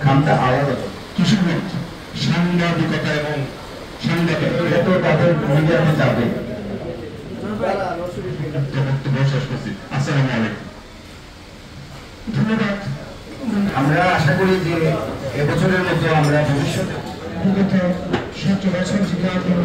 নামটা আলাদা কিশোরগঞ্জ সাংবাদিকতা এবং সাংবাদিকতা তাদের মিডিয়াতে যাবে। শেষ করছি। আসসালামু আলাইকুম। ধন্যবাদ। আমরা আশা করি যে এবছরের মতো আমরা ভবিষ্যতে বিগত ৭ বছর শিক্ষা অর্জন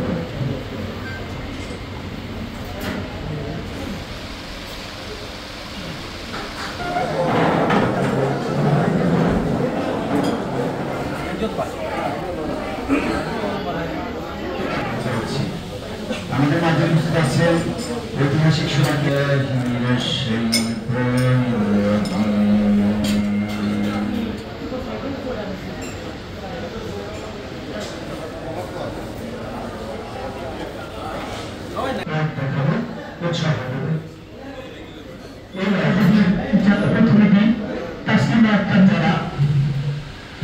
আমাদের মাঝে উপস্থিত আছেন ঐতিহাসিক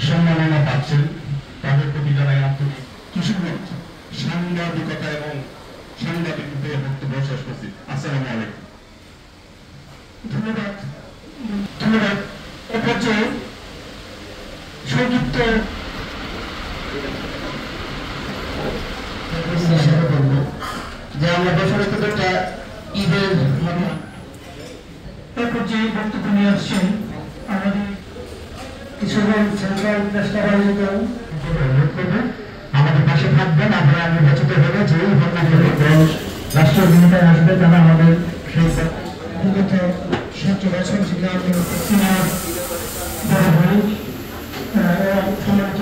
সম্মাননা পাচ্ছেন তাদের প্রতি জানাই আন্তরিক কিশোরগঞ্জ সাংবাদিকতা এবং সাংবাদিকদের বক্তব্য শেষ করছি। আসসালামু আলাইকুম। ধন্যবাদ। ধন্যবাদ। অপচয় সংক্ষিপ্ত যে আমরা বছরে একটা ঈদের এরপর যে বক্তব্য নিয়ে আসছেন আমাদের কিশোরগঞ্জ সেন্ট্রাল প্রেসক্লাব আয়োজিত আমাদের পাশে থাকবেন। আমরা নির্বাচিত হলে যে রাষ্ট্রীয় ভূমিকায় আসবে তারা আমাদের সেই বিগত ৭ বছর শিক্ষা অর্জন বড় ভাই সম্মানিত